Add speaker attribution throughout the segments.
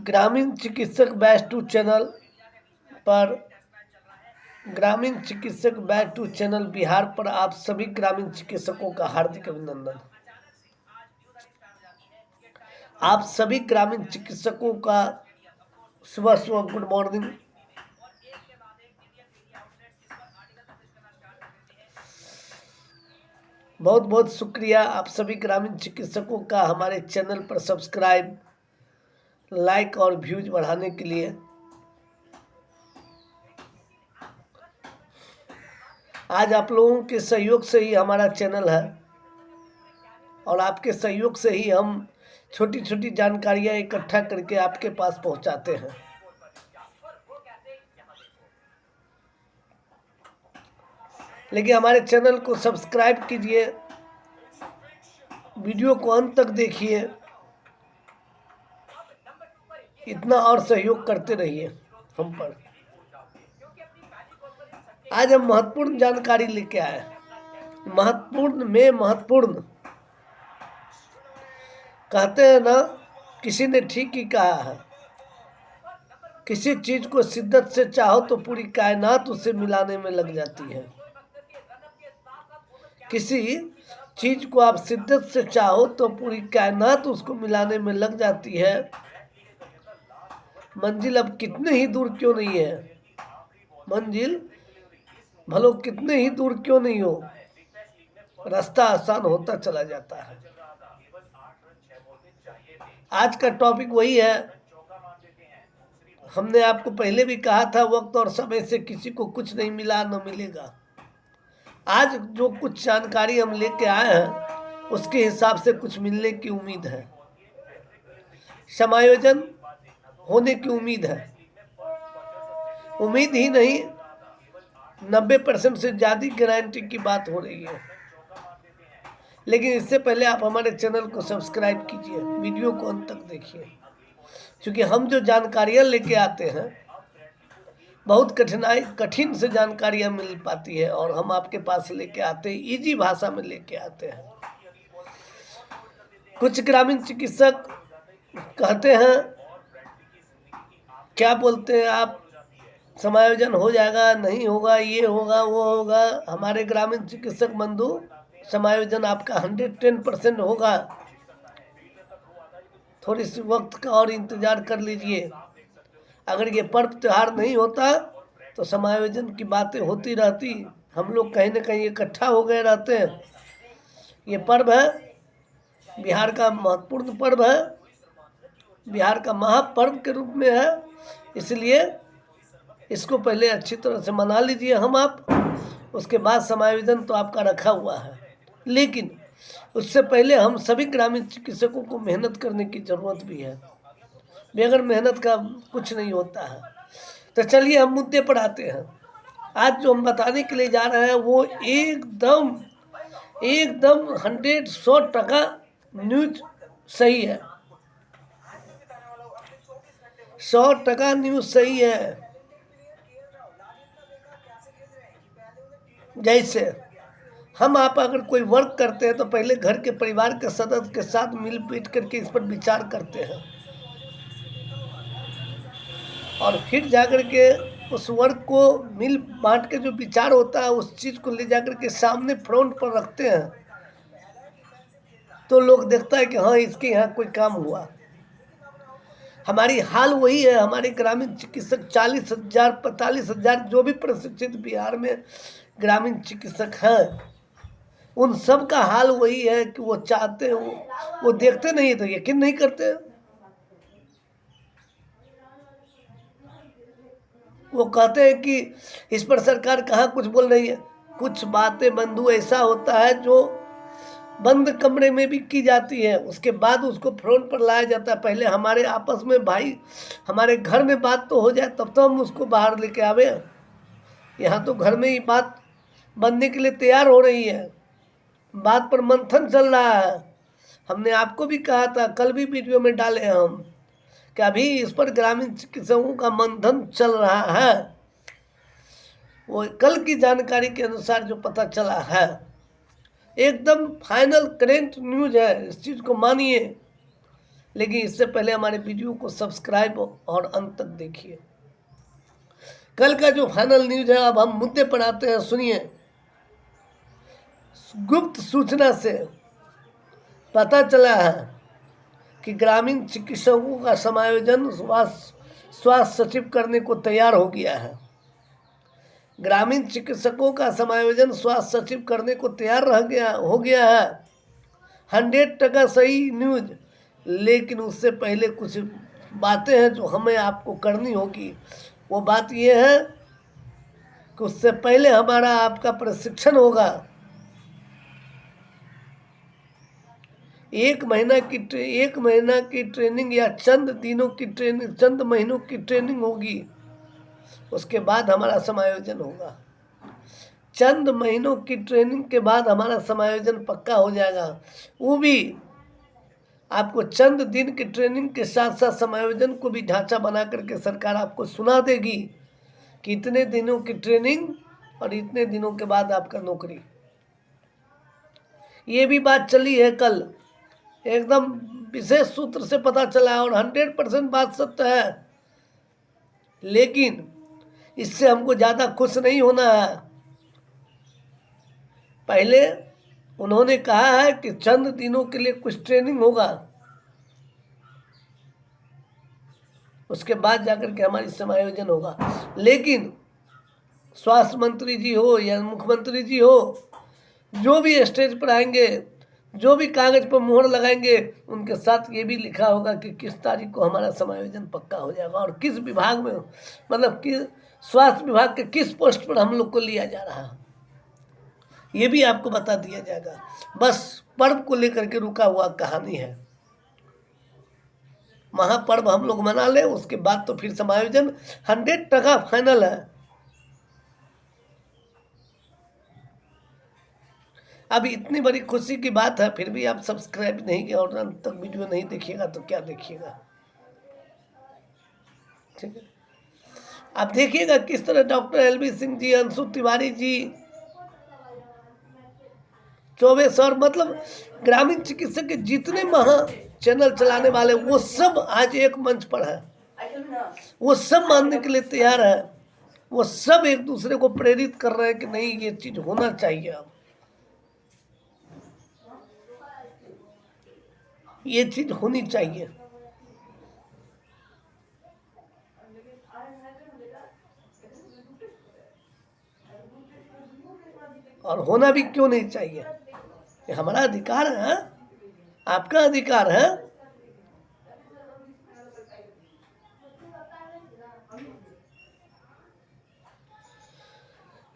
Speaker 1: ग्रामीण चिकित्सक batch 2 channel पर ग्रामीण चिकित्सक बैच 2 चैनल बिहार पर आप सभी ग्रामीण चिकित्सकों का हार्दिक अभिनंदन। आप सभी ग्रामीण चिकित्सकों का सुबह सुबह गुड मॉर्निंग। बहुत बहुत शुक्रिया आप सभी ग्रामीण चिकित्सकों का हमारे चैनल पर सब्सक्राइब, लाइक और व्यूज बढ़ाने के लिए। आज आप लोगों के सहयोग से ही हमारा चैनल है और आपके सहयोग से ही हम छोटी छोटी जानकारियां इकट्ठा करके आपके पास पहुंचाते हैं। लेकिन हमारे चैनल को सब्सक्राइब कीजिए, वीडियो को अंत तक देखिए, इतना और सहयोग करते रहिए हम पर। आज हम महत्वपूर्ण जानकारी लेके आए, महत्वपूर्ण में महत्वपूर्ण। कहते हैं ना, किसी ने ठीक ही कहा है, किसी चीज को शिद्दत से चाहो तो पूरी कायनात उसे मिलाने में लग जाती है। किसी चीज को आप शिद्दत से चाहो तो पूरी कायनात उसको मिलाने में लग जाती है। मंजिल अब कितने ही दूर क्यों नहीं है, मंजिल भलो कितने ही दूर क्यों नहीं हो, रास्ता आसान होता चला जाता है। आज का टॉपिक वही है। हमने आपको पहले भी कहा था, वक्त और समय से किसी को कुछ नहीं मिला न मिलेगा। आज जो कुछ जानकारी हम लेके आए हैं उसके हिसाब से कुछ मिलने की उम्मीद है, समायोजन होने की उम्मीद है। उम्मीद ही नहीं, 90% से ज़्यादा गारंटी की बात हो रही है। लेकिन इससे पहले आप हमारे चैनल को सब्सक्राइब कीजिए, वीडियो को अंत तक देखिए, क्योंकि हम जो जानकारियाँ लेके आते हैं बहुत कठिन से जानकारियाँ मिल पाती है और हम आपके पास लेके आते हैं, इजी भाषा में लेके आते हैं। कुछ ग्रामीण चिकित्सक कहते हैं, क्या बोलते हैं आप, समायोजन हो जाएगा, नहीं होगा, ये होगा, वो होगा। हमारे ग्रामीण चिकित्सक बंधु, समायोजन आपका 110% होगा। थोड़ी सी वक्त का और इंतजार कर लीजिए। अगर ये पर्व त्योहार नहीं होता तो समायोजन की बातें होती रहती। हम लोग कहीं ना कहीं इकट्ठा हो गए रहते हैं। ये पर्व है, बिहार का महत्वपूर्ण पर्व है, बिहार का महापर्व के रूप में है, इसलिए इसको पहले अच्छी तरह से मना लीजिए हम आप। उसके बाद समायोजन तो आपका रखा हुआ है, लेकिन उससे पहले हम सभी ग्रामीण चिकित्सकों को मेहनत करने की ज़रूरत भी है। बगैर मेहनत का कुछ नहीं होता है। तो चलिए हम मुद्दे पर आते हैं। आज जो हम बताने के लिए जा रहे हैं वो एकदम 100% न्यूज सही है, 100% न्यूज सही है। जैसे हम आप अगर कोई वर्क करते हैं तो पहले घर के परिवार के सदस्य के साथ मिल बैठ करके इस पर विचार करते हैं और फिर जाकर के उस वर्क को मिल बांट के जो विचार होता है उस चीज़ को ले जाकर के सामने फ्रंट पर रखते हैं, तो लोग देखता है कि हाँ इसके यहाँ कोई काम हुआ। हमारी हाल वही है। हमारे ग्रामीण चिकित्सक 40,000 45,000 जो भी प्रशिक्षित बिहार में ग्रामीण चिकित्सक हैं, उन सब का हाल वही है कि वो चाहते हैं, वो देखते नहीं तो यकीन नहीं करते। वो कहते हैं कि इस पर सरकार कहाँ कुछ बोल रही है। कुछ बातें बंधु ऐसा होता है जो बंद कमरे में भी की जाती है, उसके बाद उसको फ्रंट पर लाया जाता है। पहले हमारे आपस में भाई, हमारे घर में बात तो हो जाए तब तो हम उसको बाहर लेके आवे। यहाँ तो घर में ही बात बनने के लिए तैयार हो रही है, बात पर मंथन चल रहा है। हमने आपको भी कहा था, कल भी वीडियो में डाले हैं हम, कि अभी इस पर ग्रामीण चिकित्सकों का मंथन चल रहा है। वो कल की जानकारी के अनुसार जो पता चला है, एकदम फाइनल करेंट न्यूज है, इस चीज़ को मानिए। लेकिन इससे पहले हमारे वीडियो को सब्सक्राइब और अंत तक देखिए। कल का जो फाइनल न्यूज है, अब हम मुद्दे पर आते हैं, सुनिए। गुप्त सूचना से पता चला है कि ग्रामीण चिकित्सकों का समायोजन स्वास्थ्य सचिव करने को तैयार हो गया है। ग्रामीण चिकित्सकों का समायोजन स्वास्थ्य सचिव करने को तैयार हो गया है। 100% सही न्यूज। लेकिन उससे पहले कुछ बातें हैं जो हमें आपको करनी होगी। वो बात ये है कि उससे पहले हमारा आपका प्रशिक्षण होगा। 1 महीना की ट्रेनिंग या चंद महीनों की ट्रेनिंग होगी। उसके बाद हमारा समायोजन होगा। चंद महीनों की ट्रेनिंग के बाद हमारा समायोजन पक्का हो जाएगा। वो भी आपको चंद दिन की ट्रेनिंग के साथ साथ समायोजन को भी ढांचा बना करके सरकार आपको सुना देगी कि इतने दिनों की ट्रेनिंग और इतने दिनों के बाद आपका नौकरी। ये भी बात चली है कल, एकदम विशेष सूत्र से पता चला और 100% बात सत्य है। लेकिन इससे हमको ज़्यादा खुश नहीं होना है। पहले उन्होंने कहा है कि चंद दिनों के लिए कुछ ट्रेनिंग होगा, उसके बाद जाकर के हमारी समायोजन होगा। लेकिन स्वास्थ्य मंत्री जी हो या मुख्यमंत्री जी हो, जो भी स्टेज पर आएंगे, जो भी कागज पर मोहर लगाएंगे, उनके साथ ये भी लिखा होगा कि किस तारीख को हमारा समायोजन पक्का हो जाएगा और किस विभाग में, मतलब कि स्वास्थ्य विभाग के किस पोस्ट पर हम लोग को लिया जा रहा है, ये भी आपको बता दिया जाएगा। बस पर्व को लेकर के रुका हुआ कहानी है। महापर्व हम लोग मना ले, उसके बाद तो फिर समायोजन 100% फाइनल है। अब इतनी बड़ी खुशी की बात है, फिर भी आप सब्सक्राइब नहीं किया और अंत तक वीडियो नहीं देखिएगा तो क्या देखिएगा। ठीक है, आप देखिएगा किस तरह doctor LV Singh ji, Anshu Tiwari ji, Choubey sir, मतलब ग्रामीण चिकित्सक के जितने महा चैनल चलाने वाले, वो सब आज एक मंच पर है। वो सब मानने के लिए तैयार है। वो सब एक दूसरे को प्रेरित कर रहे हैं कि नहीं, ये चीज होना चाहिए, अब ये चीज होनी चाहिए। और होना भी क्यों नहीं चाहिए, ये हमारा अधिकार है, आपका अधिकार है।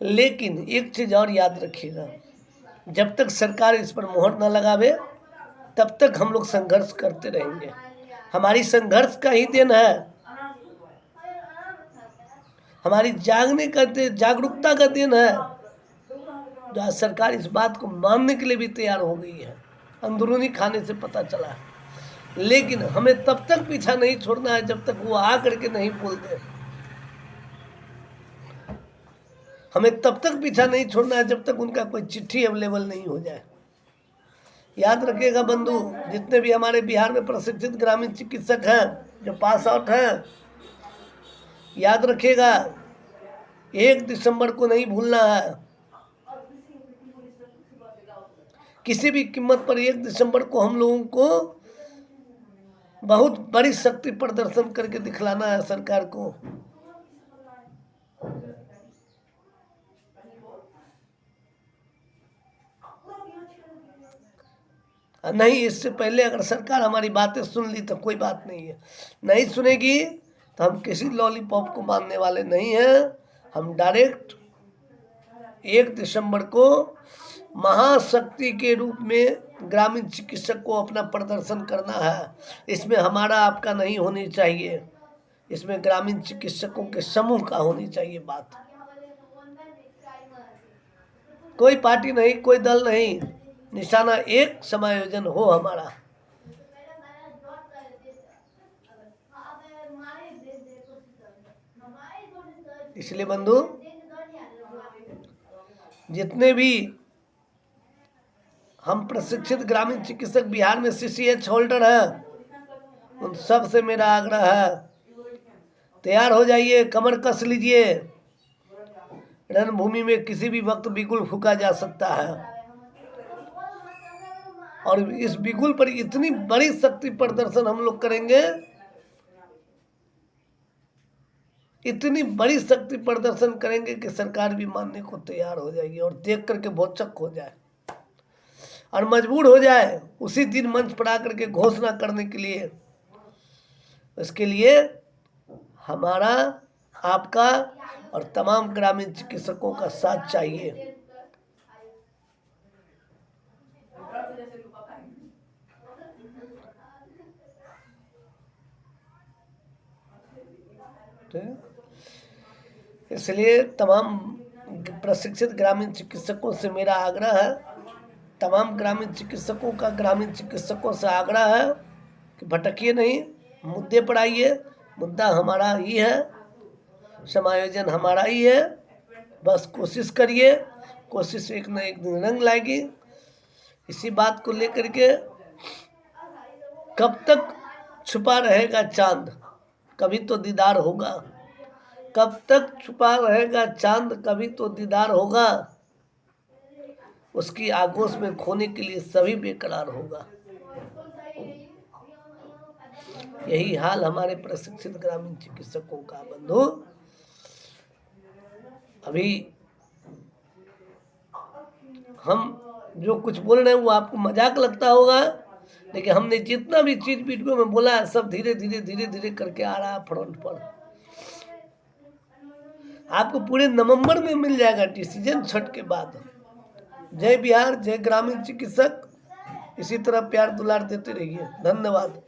Speaker 1: लेकिन एक चीज और याद रखिएगा, जब तक सरकार इस पर मोहर न लगावे तब तक हम लोग संघर्ष करते रहेंगे। हमारी संघर्ष का ही दिन है, हमारी जागरूकता का दिन है, जो आज सरकार इस बात को मानने के लिए भी तैयार हो गई है। अंदरूनी खाने से पता चला है। लेकिन हमें तब तक पीछा नहीं छोड़ना है जब तक वो आ करके नहीं बोल दे। हमें तब तक पीछा नहीं छोड़ना है जब तक उनका कोई चिट्ठी अवेलेबल नहीं हो जाए। याद रखिएगा बंधु, जितने भी हमारे बिहार में प्रशिक्षित ग्रामीण चिकित्सक हैं जो पास आउट हैं, याद रखिएगा 1 दिसंबर को नहीं भूलना है। किसी भी कीमत पर 1 दिसंबर को हम लोगों को बहुत बड़ी शक्ति प्रदर्शन करके दिखलाना है सरकार को। नहीं, इससे पहले अगर सरकार हमारी बातें सुन ली तो कोई बात नहीं है, नहीं सुनेगी तो हम किसी लॉलीपॉप को मानने वाले नहीं हैं। हम डायरेक्ट 1 दिसंबर को महाशक्ति के रूप में ग्रामीण चिकित्सक को अपना प्रदर्शन करना है। इसमें हमारा आपका नहीं होनी चाहिए, इसमें ग्रामीण चिकित्सकों के समूह का होनी चाहिए बात। कोई पार्टी नहीं, कोई दल नहीं, निशाना एक, समायोजन हो हमारा। इसलिए बंधु, जितने भी हम प्रशिक्षित ग्रामीण चिकित्सक बिहार में CCH होल्डर हैं, उन सब से मेरा आग्रह है, तैयार हो जाइए, कमर कस लीजिए। रणभूमि में किसी भी वक्त बिगुल फूंका जा सकता है, और इस बिगुल पर इतनी बड़ी शक्ति प्रदर्शन हम लोग करेंगे, इतनी बड़ी शक्ति प्रदर्शन करेंगे कि सरकार भी मानने को तैयार हो जाएगी और देख करके भौचक हो जाए और मजबूर हो जाए उसी दिन मंच पर आकर के घोषणा करने के लिए। इसके लिए हमारा, आपका और तमाम ग्रामीण चिकित्सकों का साथ चाहिए। इसलिए तमाम प्रशिक्षित ग्रामीण चिकित्सकों से मेरा आग्रह है, तमाम ग्रामीण चिकित्सकों का ग्रामीण चिकित्सकों से आग्रह है कि भटकिए नहीं, मुद्दे पर आइए। मुद्दा हमारा ही है, समायोजन हमारा ही है, बस कोशिश करिए, कोशिश एक न एक दिन रंग लाएगी। इसी बात को लेकर के कब तक छुपा रहेगा चांद, कभी तो दीदार होगा। कब तक छुपा रहेगा चांद, कभी तो दीदार होगा। उसकी आगोश में खोने के लिए सभी बेकरार होगा। यही हाल हमारे प्रशिक्षित ग्रामीण चिकित्सकों का। बंधु, अभी हम जो कुछ बोल रहे हैं वो आपको मजाक लगता होगा, लेकिन हमने जितना भी चीज वीडियो में बोला है सब धीरे धीरे धीरे धीरे करके आ रहा है फ्रंट पर। आपको पूरे नवंबर में मिल जाएगा डिसीजन छठ के बाद। जय बिहार, जय ग्रामीण चिकित्सक। इसी तरह प्यार दुलार देते रहिए। धन्यवाद।